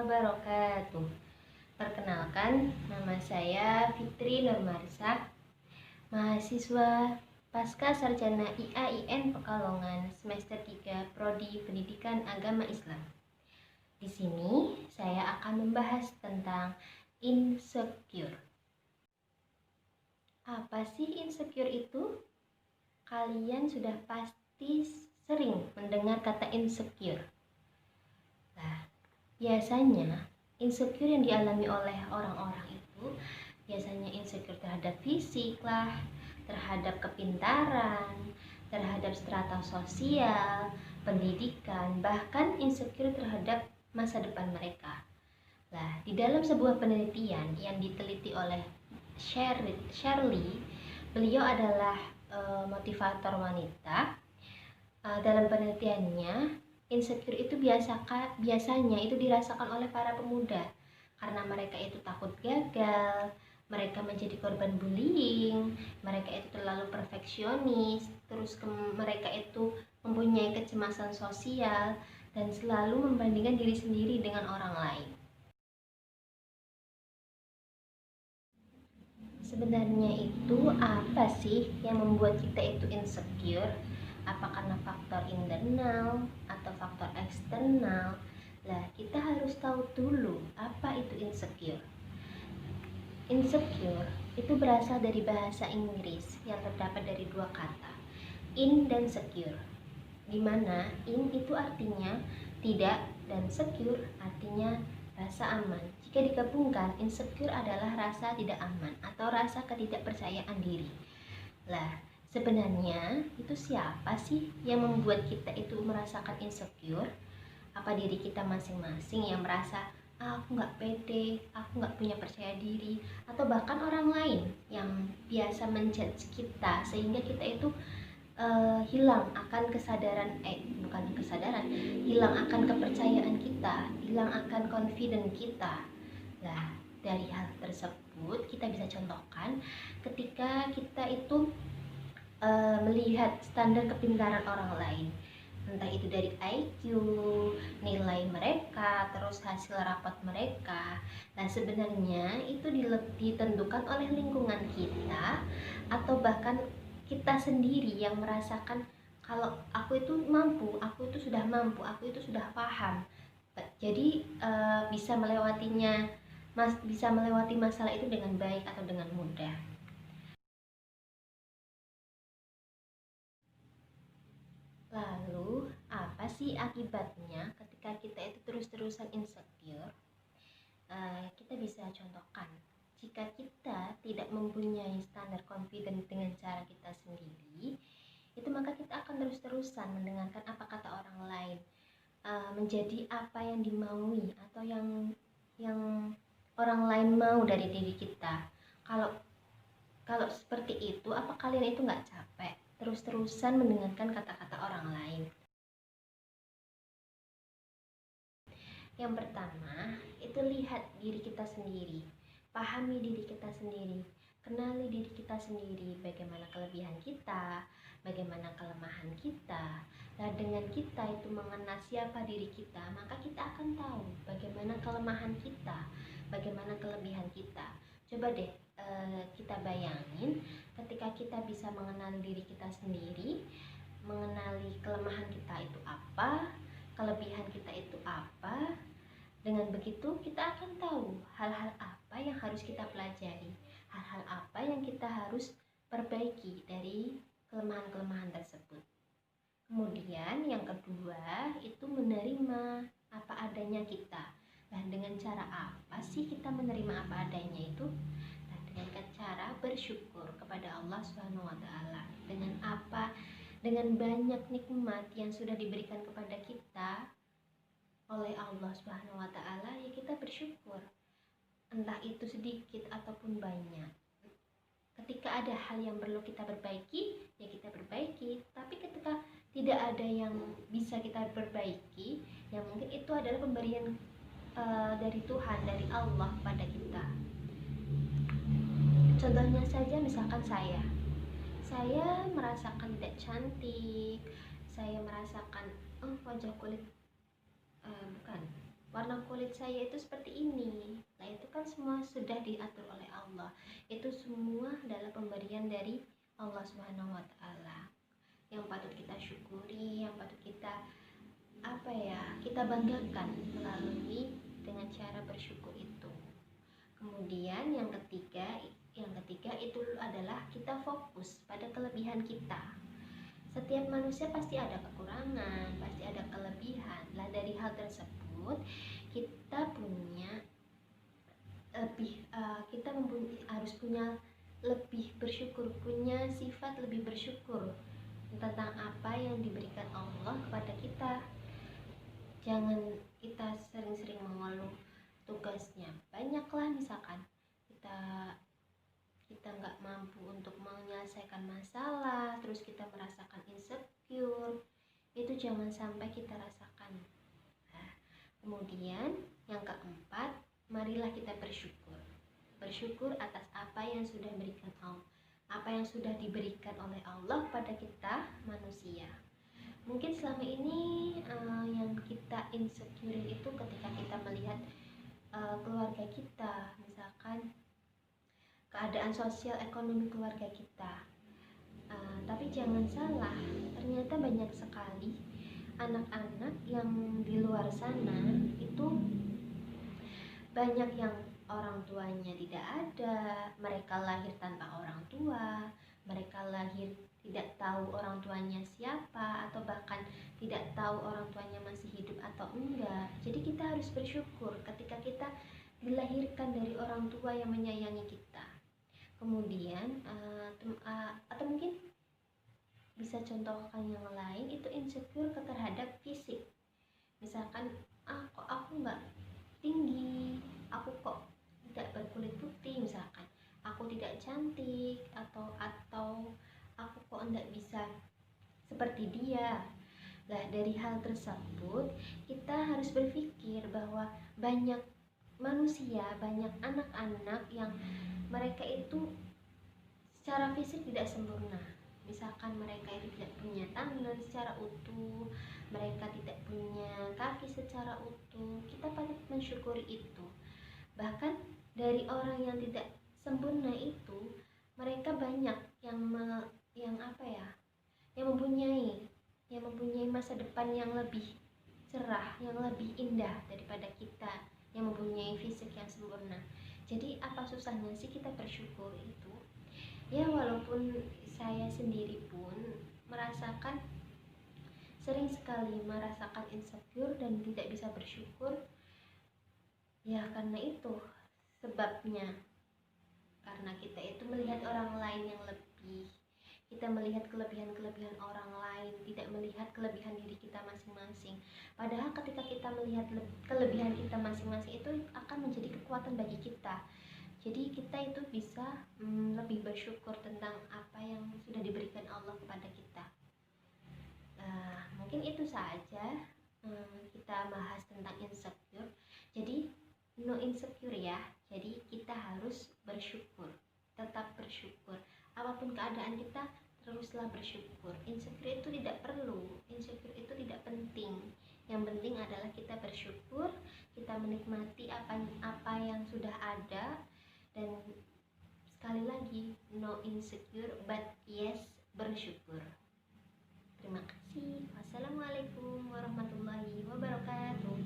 wabarakatuh. Perkenalkan, nama saya Fitri Nurmarsa, mahasiswa Pasca Sarjana IAIN Pekalongan semester 3 Prodi Pendidikan Agama Islam. Di sini saya akan membahas tentang insecure. Apa sih insecure itu? Kalian sudah pasti sering mendengar kata insecure. Biasanya insecure yang dialami oleh orang-orang itu biasanya insecure terhadap fisik lah, terhadap kepintaran, terhadap strata sosial, pendidikan, bahkan insecure terhadap masa depan mereka. Nah, di dalam sebuah penelitian yang diteliti oleh Shirley, beliau adalah motivator wanita. Dalam penelitiannya, insecure itu biasanya itu dirasakan oleh para pemuda karena mereka itu takut gagal, mereka menjadi korban bullying, mereka itu terlalu perfeksionis, terus mereka itu mempunyai kecemasan sosial dan selalu membandingkan diri sendiri dengan orang lain. Sebenarnya itu apa sih yang membuat kita itu insecure? Apa karena faktor internal atau faktor eksternal? Lah, kita harus tahu dulu apa itu insecure. Insecure itu berasal dari bahasa Inggris yang terdapat dari dua kata, in dan secure. Dimana in itu artinya tidak dan secure artinya rasa aman. Jika digabungkan, insecure adalah rasa tidak aman atau rasa ketidakpercayaan diri. Lah, sebenarnya itu siapa sih yang membuat kita itu merasakan insecure? Apa diri kita masing-masing yang merasa aku nggak pede, aku nggak punya percaya diri, atau bahkan orang lain yang biasa menjudge kita sehingga kita itu hilang akan hilang akan kepercayaan kita, hilang akan confident kita. Nah, dari hal tersebut kita bisa contohkan ketika kita itu melihat standar kepintaran orang lain, entah itu dari IQ, nilai mereka, terus hasil rapat mereka. Nah, sebenarnya itu ditentukan oleh lingkungan kita atau bahkan kita sendiri yang merasakan kalau aku itu mampu, aku itu sudah mampu, aku itu sudah paham. Jadi bisa melewati masalah itu dengan baik atau dengan mudah. Lalu, apa sih akibatnya ketika kita itu terus-terusan insecure? Kita bisa contohkan, jika kita tidak mempunyai standar confident dengan cara kita sendiri, itu maka kita akan terus-terusan mendengarkan apa kata orang lain, menjadi apa yang dimaui atau yang orang lain mau dari diri kita. Kalau seperti itu, apa kalian itu nggak capek terus-terusan mendengarkan kata-kata orang lain? Yang pertama, itu lihat diri kita sendiri, pahami diri kita sendiri, kenali diri kita sendiri, bagaimana kelebihan kita, bagaimana kelemahan kita. Nah, dengan kita itu mengenal siapa diri kita, maka kita akan tahu bagaimana kelemahan kita, bagaimana kelebihan kita. Coba deh kita bayangin ketika kita bisa mengenali diri kita sendiri, mengenali kelemahan kita itu apa, kelebihan kita itu apa. Dengan begitu kita akan tahu hal-hal apa yang harus kita pelajari, hal-hal apa yang kita harus perbaiki dari kelemahan-kelemahan tersebut. Kemudian yang kedua itu menerima apa adanya kita. Nah, dengan cara apa sih kita menerima apa adanya itu? Nah, dengan cara bersyukur kepada Allah Subhanahu wa taala. Dengan banyak nikmat yang sudah diberikan kepada kita oleh Allah Subhanahu wa taala, ya kita bersyukur. Entah itu sedikit ataupun banyak. Ketika ada hal yang perlu kita perbaiki, ya kita perbaiki. Tapi ketika tidak ada yang bisa kita perbaiki, ya mungkin itu adalah pemberian dari Tuhan, dari Allah pada kita. Contohnya saja misalkan saya merasakan tidak cantik, saya merasakan wajah kulit warna kulit saya itu seperti ini. Nah, itu kan semua sudah diatur oleh Allah. Itu semua adalah pemberian dari Allah Subhanahu wa taala. Yang patut kita syukuri, yang patut kita kita banggakan melalui dengan cara bersyukur itu. Kemudian yang ketiga itu adalah kita fokus pada kelebihan kita. Setiap manusia pasti ada kekurangan, pasti ada kelebihan. Lah dari hal tersebut kita harus punya lebih bersyukur, punya sifat lebih bersyukur tentang apa yang diberikan Allah kepada kita. Jangan kita sering-sering mengeluh tugasnya banyaklah, misalkan kita nggak mampu untuk menyelesaikan masalah, terus kita merasakan insecure. Itu jangan sampai kita rasakan. Nah, kemudian yang keempat, marilah kita bersyukur atas apa yang sudah diberikan oleh Allah pada kita manusia. Mungkin selama ini yang kita insecure itu ketika kita melihat keluarga kita, misalkan keadaan sosial ekonomi keluarga kita. Tapi jangan salah, ternyata banyak sekali anak-anak yang di luar sana itu banyak yang orang tuanya tidak ada, mereka lahir tanpa orang tua, mereka lahir tidak tahu orang tuanya siapa, atau bahkan tidak tahu orang tuanya masih hidup atau enggak. Jadi kita harus bersyukur ketika kita dilahirkan dari orang tua yang menyayangi kita. Kemudian atau mungkin bisa contohkan yang lain, itu insecure terhadap fisik. Misalkan kok aku nggak tinggi, aku kok tidak berkulit putih, misalkan aku tidak cantik, atau aku kok nggak bisa seperti dia. Nah, dari hal tersebut kita harus berpikir bahwa banyak manusia, banyak anak-anak yang mereka itu secara fisik tidak sempurna. Misalkan mereka itu tidak punya tangan secara utuh, mereka tidak punya kaki secara utuh. Kita patut mensyukuri itu. Bahkan dari orang yang tidak sempurna itu, mereka banyak yang mempunyai masa depan yang lebih cerah, yang lebih indah daripada kita yang mempunyai fisik yang sempurna. Jadi apa susahnya sih kita bersyukur itu? Ya, walaupun saya sendiri pun sering sekali merasakan insecure dan tidak bisa bersyukur. Ya karena itu sebabnya, karena kita itu melihat orang lain yang lebih, kita melihat kelebihan-kelebihan orang lain, tidak melihat kelebihan diri kita masing-masing. Padahal ketika kita melihat kelebihan kita masing-masing, itu akan menjadi kekuatan bagi kita. Jadi kita itu bisa lebih bersyukur tentang apa yang sudah diberikan Allah kepada kita. Mungkin itu saja kita bahas tentang insecure. Jadi no insecure ya. Jadi kita harus bersyukur, tetap bersyukur. Apapun keadaan kita, teruslah bersyukur. Insecure itu tidak perlu, insecure itu tidak penting. Yang penting adalah kita bersyukur, kita menikmati apa yang sudah ada. Dan sekali lagi, no insecure but yes bersyukur. Terima kasih. Wassalamualaikum warahmatullahi wabarakatuh.